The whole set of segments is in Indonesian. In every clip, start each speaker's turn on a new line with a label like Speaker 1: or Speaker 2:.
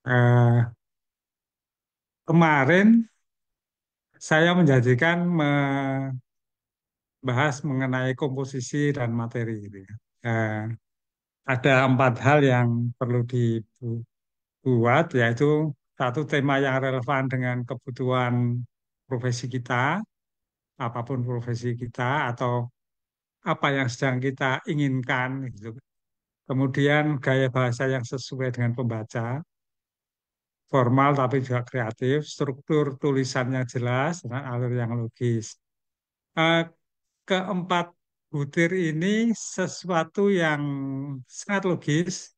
Speaker 1: Eh, Kemarin saya menjanjikan membahas mengenai komposisi dan materi gitu ya. Eh, ada 4 hal yang perlu dibuat, yaitu satu tema yang relevan dengan kebutuhan profesi kita, apapun profesi kita atau apa yang sedang kita inginkan gitu. Kemudian gaya bahasa yang sesuai dengan pembaca, formal tapi juga kreatif, struktur tulisannya jelas dengan alur yang logis. Eh, Keempat butir ini sesuatu yang sangat logis,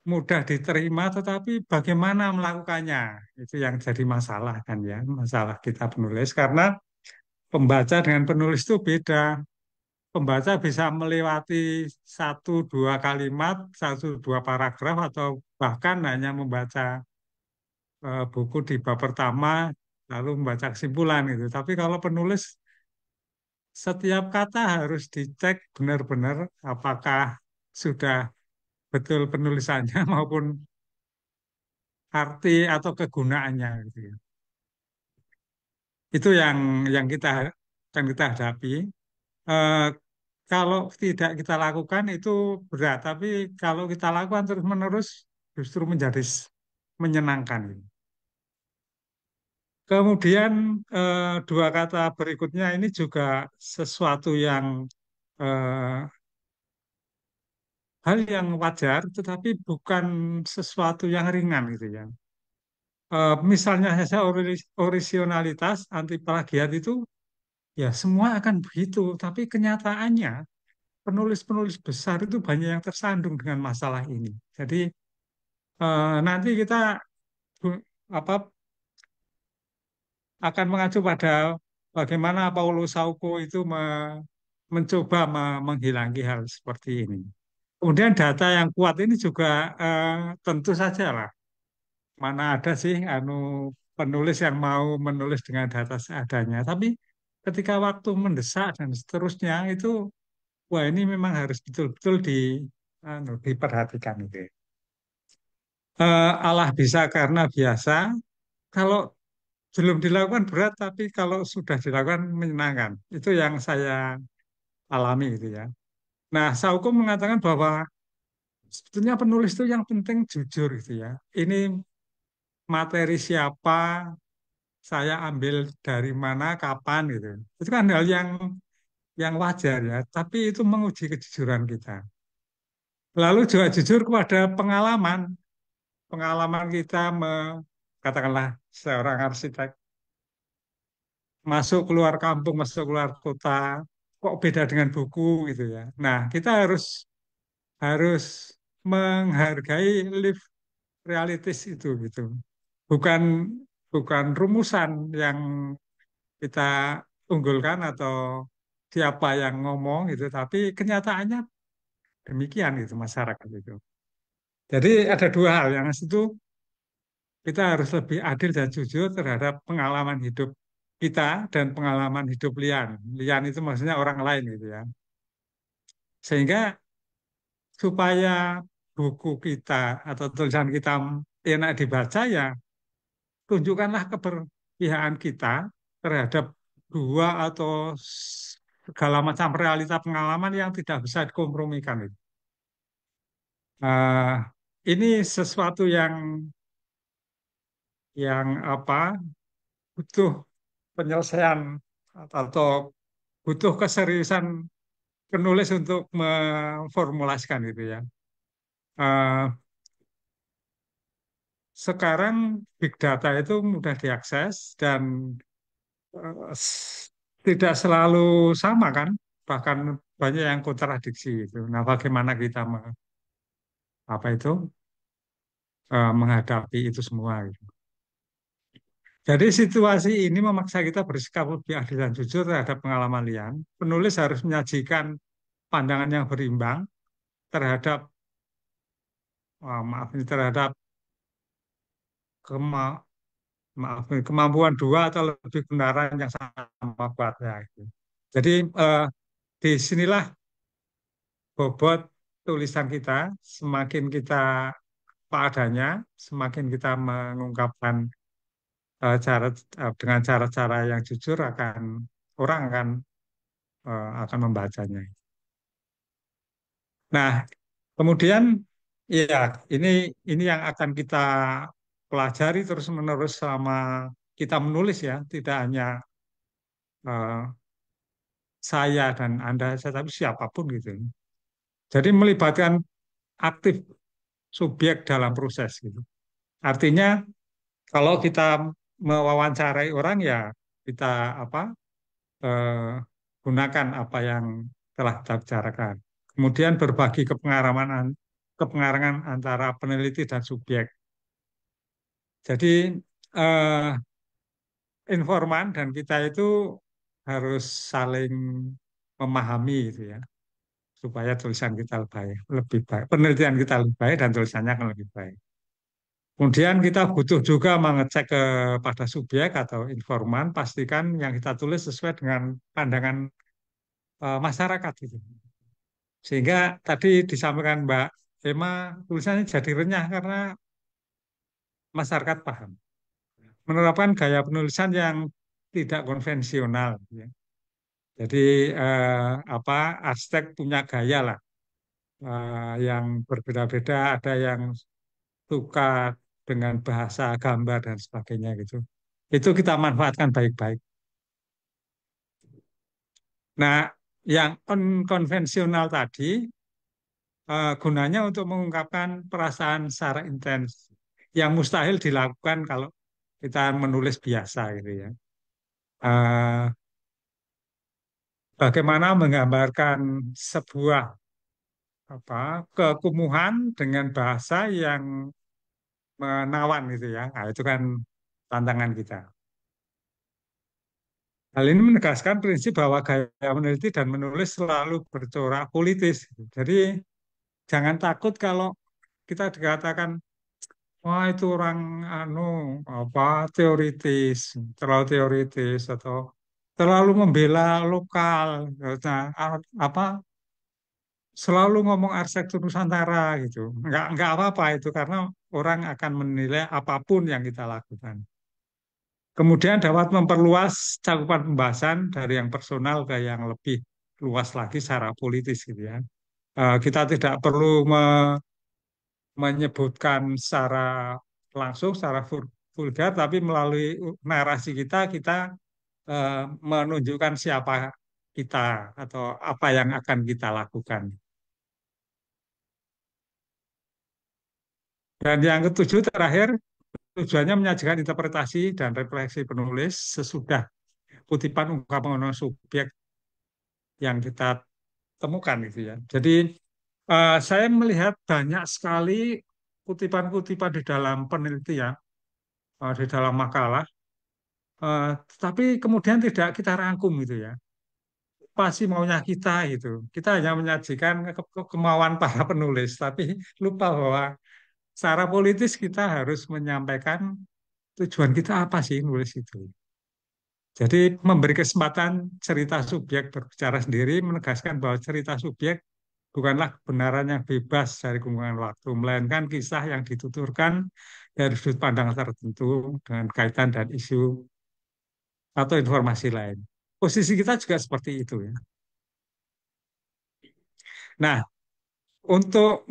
Speaker 1: mudah diterima, tetapi bagaimana melakukannya itu yang jadi masalah kan ya, masalah kita penulis karena pembaca dengan penulis itu beda. Pembaca bisa melewati satu dua kalimat, satu dua paragraf atau bahkan hanya membaca buku di bab pertama lalu membaca kesimpulan gitu. Tapi kalau penulis setiap kata harus dicek benar-benar apakah sudah betul penulisannya maupun arti atau kegunaannya gitu ya. Itu yang kita hadapi. Eh, Kalau tidak kita lakukan itu berat, tapi kalau kita lakukan terus-menerus justru menjadi menyenangkan. Kemudian dua kata berikutnya ini juga sesuatu yang eh, hal yang wajar, tetapi bukan sesuatu yang ringan gitu ya. Misalnya saja orisinalitas, anti plagiat itu ya semua akan begitu, tapi kenyataannya penulis-penulis besar itu banyak yang tersandung dengan masalah ini. Jadi nanti kita bu- apa akan mengacu pada bagaimana Paulo Sauco itu mencoba menghilangi hal seperti ini. Kemudian data yang kuat ini juga tentu saja lah. Mana ada sih penulis yang mau menulis dengan data seadanya. Tapi ketika waktu mendesak dan seterusnya itu, wah ini memang harus betul-betul diperhatikan itu. Allah bisa karena biasa. Kalau belum dilakukan berat, tapi kalau sudah dilakukan menyenangkan. Itu yang saya alami gitu ya. Nah, Sauko mengatakan bahwa sebetulnya penulis itu yang penting jujur gitu ya. Ini materi siapa, saya ambil dari mana, kapan gitu. Itu kan hal yang wajar ya, tapi itu menguji kejujuran kita. Lalu juga jujur kepada pengalaman, pengalaman kita katakanlah seorang arsitek masuk keluar kampung, masuk keluar kota, kok beda dengan buku gitu ya. Nah, kita harus harus menghargai live realities itu gitu. Bukan bukan rumusan yang kita unggulkan atau siapa yang ngomong gitu, tapi kenyataannya demikian gitu masyarakat itu. Jadi ada dua hal yang itu kita harus lebih adil dan jujur terhadap pengalaman hidup kita dan pengalaman hidup Lian. Lian itu maksudnya orang lain gitu ya. Sehingga supaya buku kita atau tulisan kita enak dibaca ya tunjukkanlah keberpihakan kita terhadap dua atau segala macam realita pengalaman yang tidak bisa dikompromikan itu. Eh, ini sesuatu yang apa butuh penyelesaian atau butuh keseriusan penulis untuk memformulasikan itu ya. Eh, Sekarang big data itu mudah diakses dan tidak selalu sama kan, bahkan banyak yang kontradiksi itu. Nah, bagaimana kita apa itu menghadapi itu semua gitu. Jadi situasi ini memaksa kita bersikap lebih adil dan jujur terhadap pengalaman lian. Penulis harus menyajikan pandangan yang berimbang terhadap maaf ini terhadap kema, maaf ini, kemampuan dua atau lebih kebenaran yang sama kuatnya. Gitu. Jadi disinilah bobot tulisan kita, semakin kita apa adanya, semakin kita mengungkapkan cara dengan cara-cara yang jujur orang akan membacanya. Nah, kemudian ya ini yang akan kita pelajari terus-menerus selama kita menulis ya, tidak hanya eh, saya dan Anda, tapi siapapun gitu. Jadi melibatkan aktif subjek dalam proses gitu. Artinya kalau kita mewawancarai orang ya kita apa eh, gunakan apa yang telah kita bicarakan. Kemudian berbagi kepengarahan antara peneliti dan subjek. Jadi eh, informan dan kita itu harus saling memahami gitu ya, supaya tulisan kita lebih baik, penelitian kita lebih baik dan tulisannya akan lebih baik. Kemudian kita butuh juga mengecek kepada subjek atau informan, pastikan yang kita tulis sesuai dengan pandangan masyarakat gitu. Sehingga tadi disampaikan Mbak Emma, tulisannya jadi renyah karena masyarakat paham. Menerapkan gaya penulisan yang tidak konvensional. Ya. Jadi apa Aztec punya gaya lah yang berbeda-beda. Ada yang suka dengan bahasa gambar dan sebagainya gitu. Itu kita manfaatkan baik-baik. Nah, yang konvensional tadi gunanya untuk mengungkapkan perasaan secara intens yang mustahil dilakukan kalau kita menulis biasa gitu ya. Eh, Bagaimana menggambarkan sebuah kekumuhan dengan bahasa yang menawan gitu ya. Nah, itu kan tantangan kita. Hal ini menegaskan prinsip bahwa gaya meneliti dan menulis selalu bercorak politis. Jadi jangan takut kalau kita dikatakan wah itu orang anu apa teoritis, terlalu teoritis atau terlalu membela lokal, nah, apa selalu ngomong arsitektur Nusantara gitu. Enggak apa-apa itu karena orang akan menilai apapun yang kita lakukan. Kemudian dapat memperluas cakupan pembahasan dari yang personal ke yang lebih luas lagi secara politis gitu ya. Kita tidak perlu menyebutkan secara langsung, secara vulgar, tapi melalui narasi kita menunjukkan siapa kita atau apa yang akan kita lakukan. Dan yang ketujuh terakhir, tujuannya menyajikan interpretasi dan refleksi penulis sesudah kutipan ungkapan subjek yang kita temukan gitu ya. Jadi saya melihat banyak sekali kutipan-kutipan di dalam penelitian, di dalam makalah, tapi kemudian tidak kita rangkum gitu ya. Pasti maunya kita itu. Kita hanya menyajikan kemauan para penulis, tapi lupa bahwa secara politis kita harus menyampaikan tujuan kita apa sih nulis itu. Jadi memberi kesempatan cerita subjek berbicara sendiri menegaskan bahwa cerita subjek bukanlah kebenaran yang bebas dari gungkungan waktu, melainkan kisah yang dituturkan dari sudut pandang tertentu dengan kaitan dan isu atau informasi lain. Posisi kita juga seperti itu ya. Nah, untuk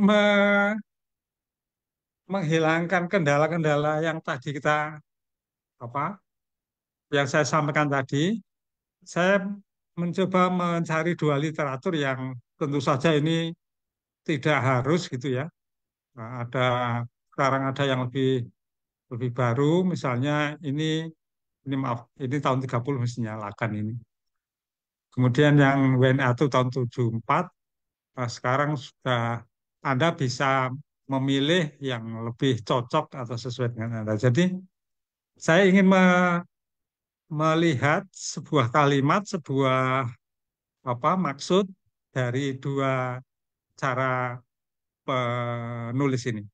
Speaker 1: menghilangkan kendala-kendala yang tadi apa yang saya sampaikan tadi, saya mencoba mencari dua literatur yang tentu saja ini tidak harus gitu ya. Nah, sekarang ada yang lebih lebih baru, misalnya ini maaf, ini tahun 30 mestinya Lakan ini. Kemudian yang WNA itu tahun 74, nah, sekarang sudah Anda bisa memilih yang lebih cocok atau sesuai dengan Anda. Jadi saya ingin melihat sebuah kalimat, sebuah maksud dari dua cara penulis ini.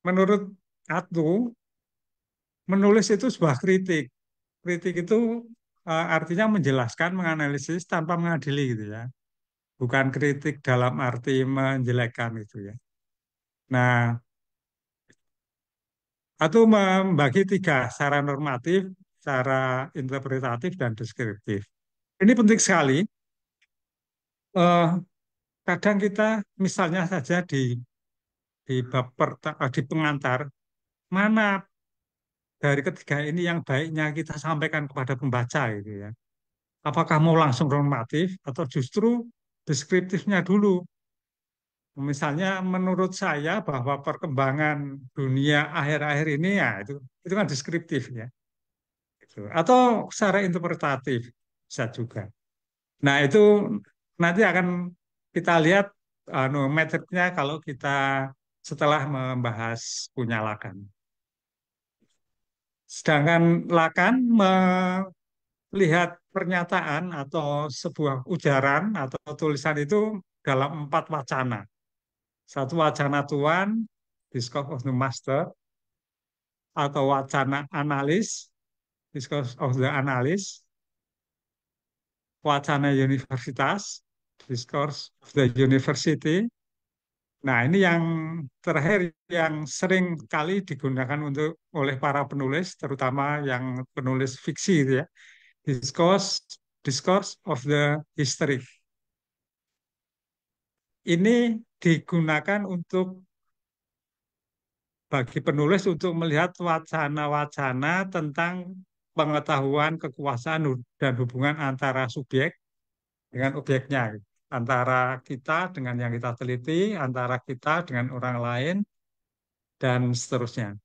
Speaker 1: Menurut Atu, menulis itu sebuah kritik. Kritik itu artinya menjelaskan, menganalisis tanpa mengadili gitu ya. bukan kritik dalam arti menjelekkan itu ya. Nah, atau membagi tiga, secara normatif, secara interpretatif, dan deskriptif. Ini penting sekali. Eh, Kadang kita misalnya saja di bab di pengantar, mana dari ketiga ini yang baiknya kita sampaikan kepada pembaca gitu ya. Apakah mau langsung normatif atau justru deskriptifnya dulu? Misalnya menurut saya bahwa perkembangan dunia akhir-akhir ini ya itu kan deskriptif ya. Gitu. Atau secara interpretatif bisa juga. Nah, itu nanti akan kita lihat metodenya kalau kita setelah membahas punya Lakan. Sedangkan Lakan melihat pernyataan atau sebuah ujaran atau tulisan itu dalam empat wacana. Satu wacana Tuan, Discourse of the Master, atau wacana analis, Discourse of the Analyst, wacana universitas, Discourse of the University. Nah, ini yang terakhir yang sering kali digunakan untuk oleh para penulis, terutama yang penulis fiksi gitu ya. Discourse, Discourse of the History. Ini digunakan untuk bagi penulis untuk melihat wacana-wacana tentang pengetahuan kekuasaan dan hubungan antara subjek dengan objeknya, antara kita dengan yang kita teliti, antara kita dengan orang lain, dan seterusnya.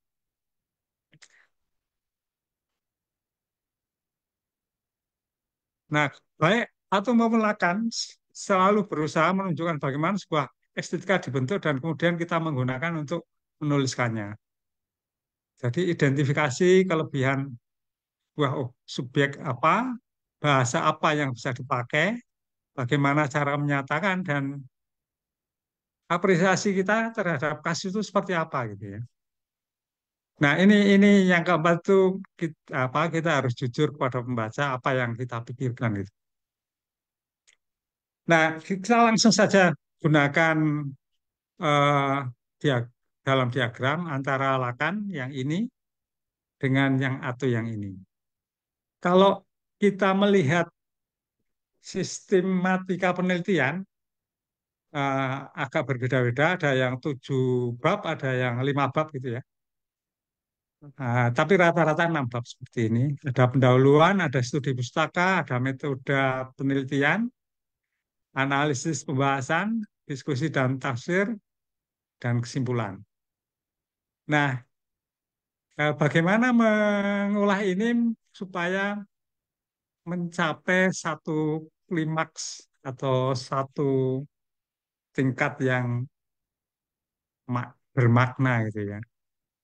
Speaker 1: Nah, baik atau maupun Lacan selalu berusaha menunjukkan bagaimana sebuah estetika dibentuk dan kemudian kita menggunakan untuk menuliskannya. Jadi identifikasi kelebihan buah subjek apa, bahasa apa yang bisa dipakai, bagaimana cara menyatakan dan apresiasi kita terhadap kasus itu seperti apa gitu ya. Nah, ini yang keempat itu kita harus jujur kepada pembaca apa yang kita pikirkan gitu. Nah, kita langsung saja gunakan eh, dia dalam diagram antara lakan yang ini dengan yang atau yang ini. Kalau kita melihat sistematika penelitian agak berbeda-beda, ada yang 7 bab, ada yang 5 bab gitu ya. Tapi rata-rata 6 bab seperti ini. Ada pendahuluan, ada studi pustaka, ada metode penelitian, analisis pembahasan, diskusi dan tafsir, dan kesimpulan. Nah, bagaimana mengolah ini supaya mencapai satu klimaks atau satu tingkat yang bermakna gitu ya.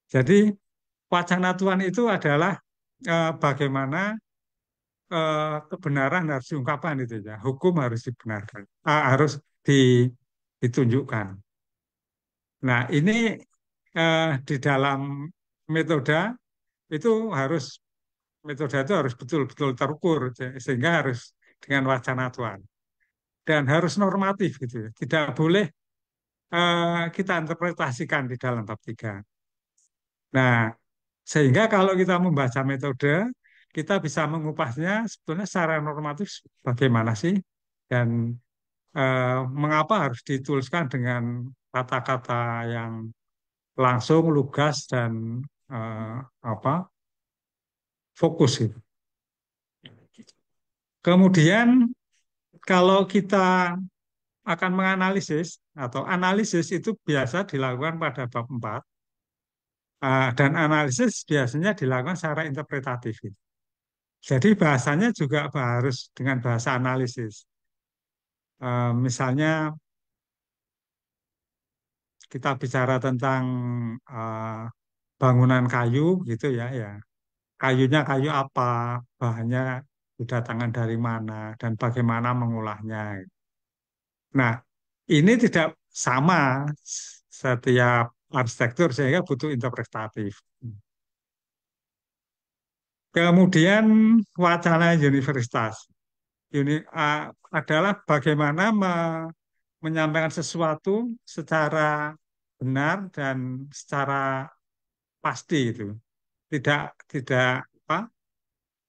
Speaker 1: Jadi wacana Tuhan itu adalah bagaimana kebenaran harus diungkapkan itu ya. Hukum harus dibenarkan, harus ditunjukkan. Nah, ini di dalam metode itu harus metode itu harus betul-betul terukur sehingga harus dengan wacana Tuhan dan harus normatif gitu ya. Tidak boleh kita interpretasikan di dalam bab 3. Nah, sehingga kalau kita membaca metode, kita bisa mengupasnya sebetulnya secara normatif bagaimana sih dan mengapa harus dituliskan dengan kata-kata yang langsung, lugas dan eh, apa fokus gitu. Kemudian kalau kita akan menganalisis atau analisis itu biasa dilakukan pada bab 4 dan analisis biasanya dilakukan secara interpretatif gitu. Jadi bahasanya juga harus dengan bahasa analisis. Misalnya kita bicara tentang eh, bangunan kayu gitu ya, ya. Kayunya kayu apa, bahannya didatangkan dari mana, dan bagaimana mengolahnya. Nah, ini tidak sama setiap arsitektur sehingga butuh interpretatif. Kemudian wacana universitas. adalah bagaimana menyampaikan sesuatu secara benar dan secara pasti itu. Tidak tidak apa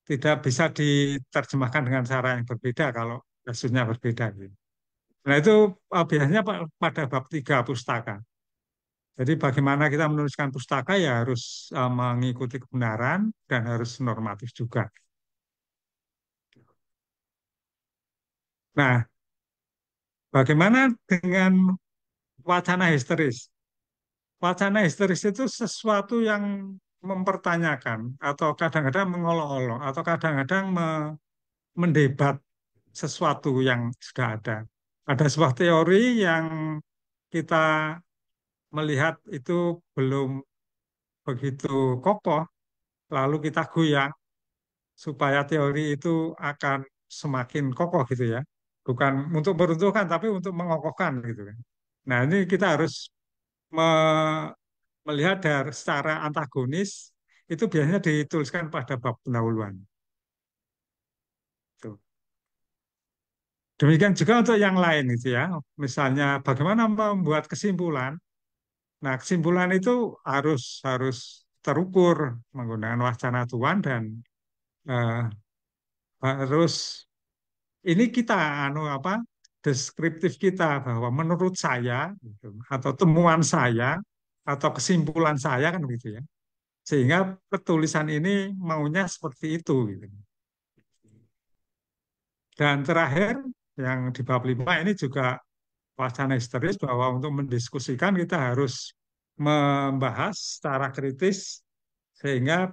Speaker 1: tidak bisa diterjemahkan dengan cara yang berbeda kalau kasusnya berbeda gitu. Nah itu biasanya pada bab 3 pustaka. Jadi bagaimana kita menuliskan pustaka ya harus mengikuti kebenaran dan harus normatif juga. Nah, bagaimana dengan wacana histeris? Wacana histeris itu sesuatu yang mempertanyakan atau kadang-kadang mengolok-olok atau kadang-kadang mendebat sesuatu yang sudah ada. Ada sebuah teori yang kita melihat itu belum begitu kokoh, lalu kita goyang supaya teori itu akan semakin kokoh gitu ya. Bukan untuk meruntuhkan, tapi untuk mengokohkan gitu kan. Nah ini kita harus me- melihat dari secara antagonis, itu biasanya dituliskan pada bab pendahuluan. Tuh. Demikian juga untuk yang lain itu ya. Misalnya bagaimana membuat kesimpulan. Nah, kesimpulan itu harus harus terukur menggunakan wacana Tuhan dan eh, harus ini kita anu apa deskriptif kita bahwa menurut saya gitu, atau temuan saya atau kesimpulan saya kan begitu ya. Sehingga petulisan ini maunya seperti itu gitu. Dan terakhir yang di bab 5 ini juga wacana histeris bahwa untuk mendiskusikan kita harus membahas secara kritis sehingga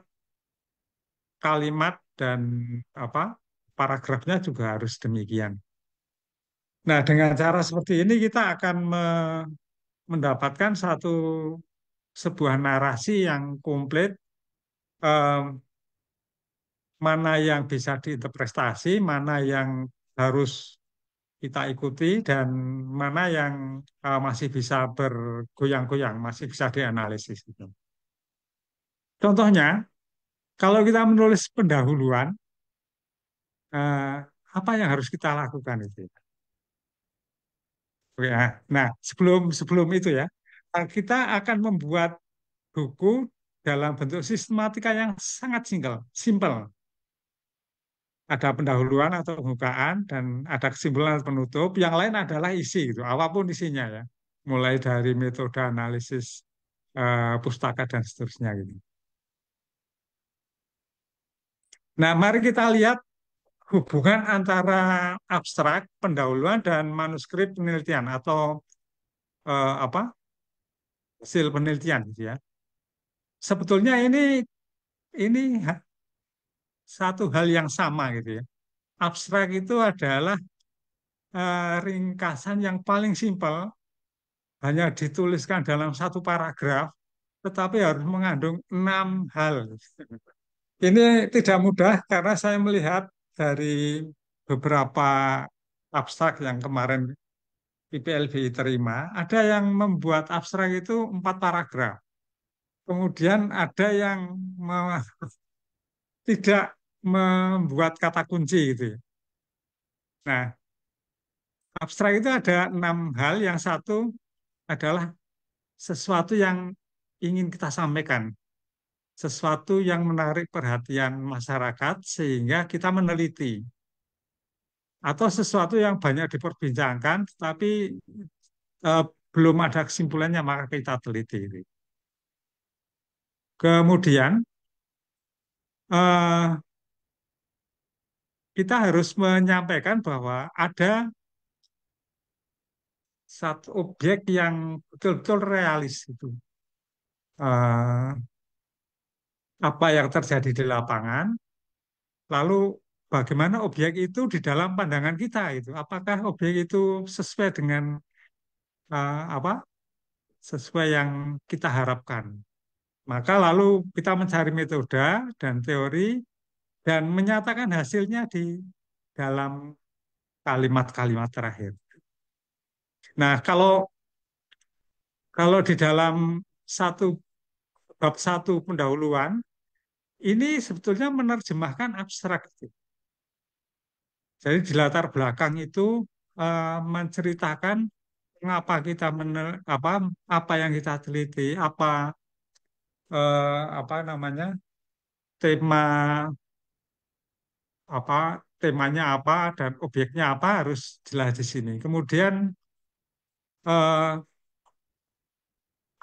Speaker 1: kalimat dan apa paragrafnya juga harus demikian. Nah, dengan cara seperti ini kita akan mendapatkan sebuah narasi yang komplit, eh, mana yang bisa diinterpretasi, mana yang harus kita ikuti, dan mana yang masih bisa bergoyang-goyang, masih bisa dianalisis. Gitu. Contohnya, kalau kita menulis pendahuluan, eh, apa yang harus kita lakukan itu? Oke, nah, sebelum sebelum itu ya, kita akan membuat buku dalam bentuk sistematika yang sangat simple. Ada pendahuluan atau pembukaan dan ada kesimpulan atau penutup. Yang lain adalah isi gitu, apapun isinya ya. Mulai dari metode analisis pustaka dan seterusnya gitu. Nah, mari kita lihat hubungan antara abstrak pendahuluan dan manuskrip penelitian atau apa hasil penelitian gitu ya. Sebetulnya ini satu hal yang sama gitu ya. Abstrak itu adalah ringkasan yang paling simpel, hanya dituliskan dalam satu paragraf, tetapi harus mengandung 6 hal. Ini tidak mudah karena saya melihat dari beberapa abstrak yang kemarin IPLBI terima, ada yang membuat abstrak itu 4 paragraf. Kemudian ada yang tidak membuat kata kunci gitu ya. Nah, abstrak itu ada 6 hal. Yang satu adalah sesuatu yang ingin kita sampaikan, sesuatu yang menarik perhatian masyarakat sehingga kita meneliti, atau sesuatu yang banyak diperbincangkan tetapi eh, belum ada kesimpulannya maka kita teliti. Kemudian eh, kita harus menyampaikan bahwa ada satu objek yang betul-betul realis itu. Eh, apa yang terjadi di lapangan, lalu bagaimana objek itu di dalam pandangan kita itu. Apakah objek itu sesuai dengan apa? Sesuai yang kita harapkan. Maka lalu kita mencari metode dan teori dan menyatakan hasilnya di dalam kalimat-kalimat terakhir. Nah, kalau kalau di dalam satu bab satu pendahuluan ini sebetulnya menerjemahkan abstrak. Jadi di latar belakang itu menceritakan mengapa kita apa yang kita teliti, apa namanya tema apa temanya apa dan objeknya apa harus jelas di sini. Kemudian eh,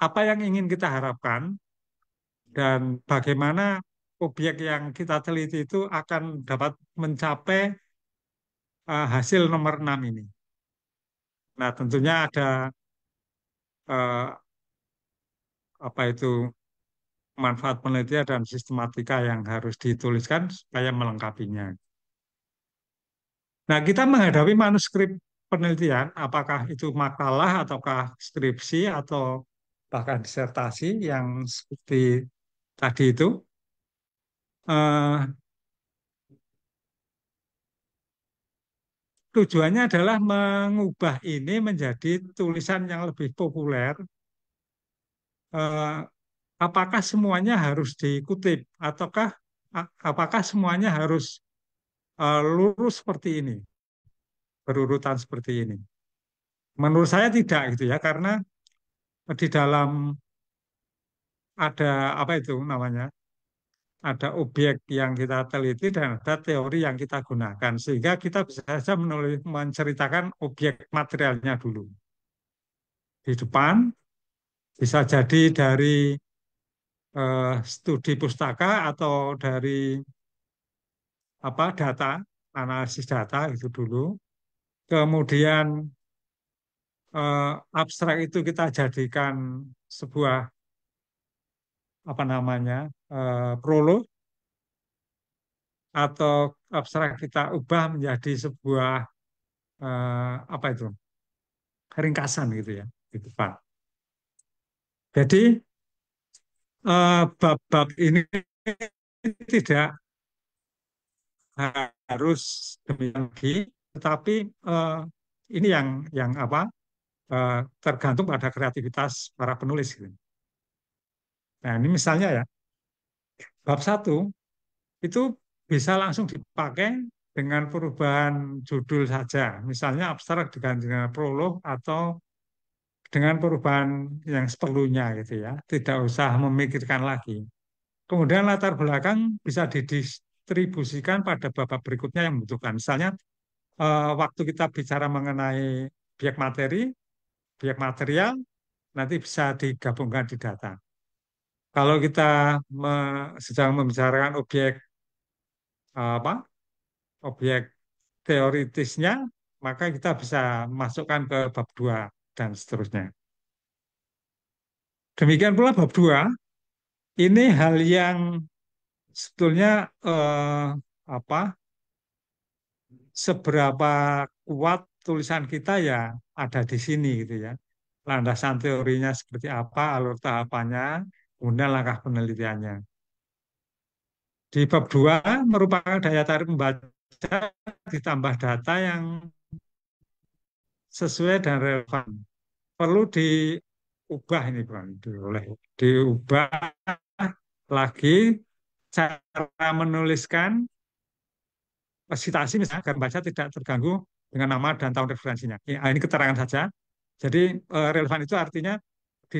Speaker 1: apa yang ingin kita harapkan dan bagaimana objek yang kita teliti itu akan dapat mencapai hasil nomor 6 ini. Nah, tentunya ada eh, apa itu manfaat penelitian dan sistematika yang harus dituliskan supaya melengkapinya. Nah, kita menghadapi manuskrip penelitian, apakah itu makalah ataukah skripsi atau bahkan disertasi yang seperti tadi itu, eh, tujuannya adalah mengubah ini menjadi tulisan yang lebih populer. Eh, apakah semuanya harus dikutip ataukah apakah semuanya harus lurus seperti ini, berurutan seperti ini? Menurut saya tidak gitu ya, karena di dalam ada apa itu namanya, ada objek yang kita teliti dan ada teori yang kita gunakan, sehingga kita bisa saja menceritakan objek materialnya dulu di depan, bisa jadi dari studi pustaka atau dari apa data, analisis data itu dulu. Kemudian abstrak itu kita jadikan sebuah apa namanya prolog atau abstrak kita ubah menjadi sebuah apa itu ringkasan gitu ya di depan. Jadi bab-bab ini tidak harus demikian lagi, tetapi eh, ini yang apa tergantung pada kreativitas para penulis gitu. Nah, ini misalnya ya, bab satu itu bisa langsung dipakai dengan perubahan judul saja. Misalnya abstrak diganti dengan prolog atau dengan perubahan yang seperlunya gitu ya. Tidak usah memikirkan lagi. Kemudian latar belakang bisa didistribusikan pada babak berikutnya yang membutuhkan. Misalnya waktu kita bicara mengenai biak materi, biak material, nanti bisa digabungkan di data. Kalau kita sedang membicarakan objek apa objek teoritisnya, maka kita bisa masukkan ke bab 2 dan seterusnya. Demikian pula bab 2 ini hal yang sebetulnya apa seberapa kuat tulisan kita ya ada di sini gitu ya. Landasan teorinya seperti apa, alur tahapannya, kemudian langkah penelitiannya. Di bab 2 merupakan daya tarik membaca ditambah data yang sesuai dan relevan. Perlu diubah ini Bang, oleh diubah lagi cara menuliskan sitasi misalnya agar baca tidak terganggu dengan nama dan tahun referensinya. Ini keterangan saja. Jadi relevan itu artinya di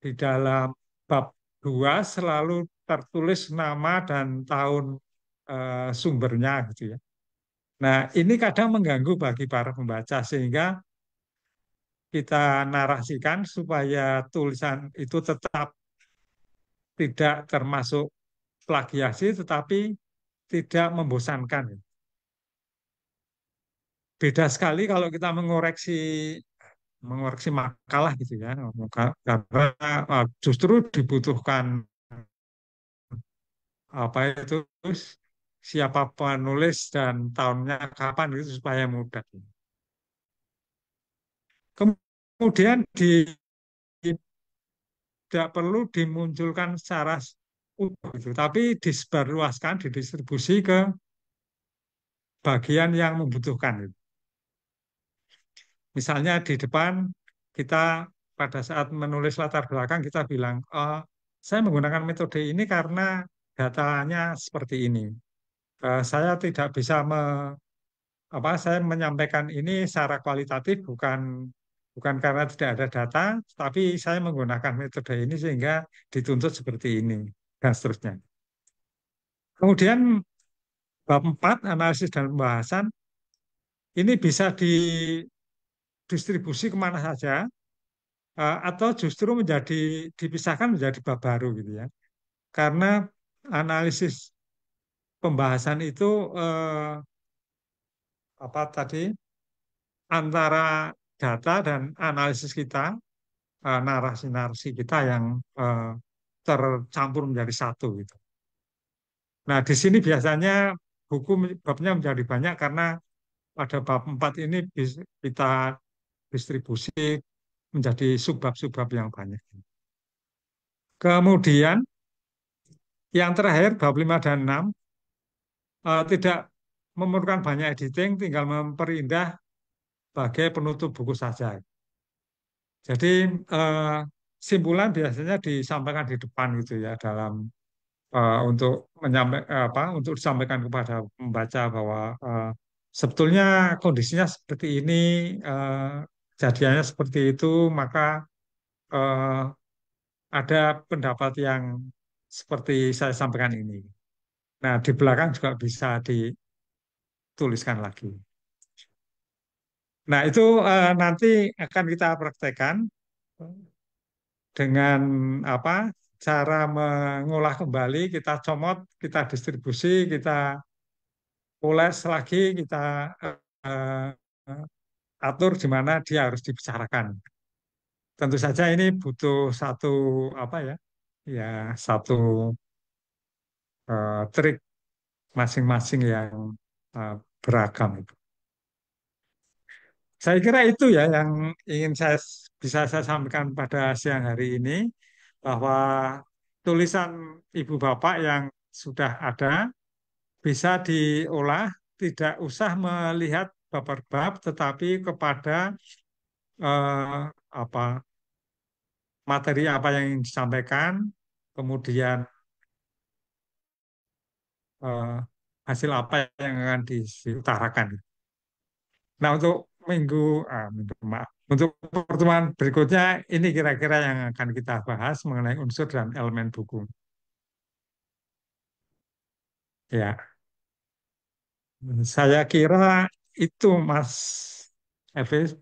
Speaker 1: di dalam bab 2 selalu tertulis nama dan tahun sumbernya gitu ya. Nah, ini kadang mengganggu bagi para pembaca sehingga kita narasikan supaya tulisan itu tetap tidak termasuk plagiasi tetapi tidak membosankan. Beda sekali kalau kita mengoreksi makalah gitu ya. Karena justru dibutuhkan apa itu siapa penulis dan tahunnya kapan itu supaya mudah. Kemudian tidak perlu dimunculkan secara utuh gitu, tapi disebarluaskan, didistribusi ke bagian yang membutuhkan gitu. Misalnya di depan kita pada saat menulis latar belakang kita bilang, saya menggunakan metode ini karena datanya seperti ini. Saya tidak bisa saya menyampaikan ini secara kualitatif bukan bukan karena tidak ada data, tapi saya menggunakan metode ini sehingga dituntut seperti ini dan seterusnya. Kemudian bab 4 analisis dan pembahasan ini bisa didistribusi kemana saja, atau justru dipisahkan menjadi bab baru gitu ya. Karena analisis pembahasan itu eh, apa tadi antara data dan analisis kita, narasi-narasi kita yang eh, tercampur menjadi satu gitu. Nah, di sini biasanya buku babnya menjadi banyak karena pada bab 4 ini kita distribusi menjadi subbab-subbab yang banyak. Kemudian yang terakhir bab 5 dan 6 tidak memerlukan banyak editing, tinggal memperindah sebagai penutup buku saja. Jadi eh, simpulan biasanya disampaikan di depan gitu ya dalam untuk untuk disampaikan kepada pembaca bahwa sebetulnya kondisinya seperti ini, kejadiannya seperti itu, maka eh, ada pendapat yang seperti saya sampaikan ini. Nah, di belakang juga bisa dituliskan lagi. Nah, itu nanti akan kita praktekkan dengan apa cara mengolah kembali, kita comot, kita distribusi, kita ulas lagi, kita eh, atur di mana dia harus dibicarakan. Tentu saja ini butuh satu apa ya, ya satu trik masing-masing yang eh, beragam itu. Saya kira itu ya yang ingin bisa saya sampaikan pada siang hari ini bahwa tulisan ibu bapak yang sudah ada bisa diolah, tidak usah melihat bab per bab, tetapi kepada eh, apa materi apa yang ingin disampaikan, kemudian eh, hasil apa yang akan diutarakan. Nah, untuk maaf, untuk pertemuan berikutnya ini kira-kira yang akan kita bahas mengenai unsur dan elemen buku. Ya, saya kira itu Mas Evis.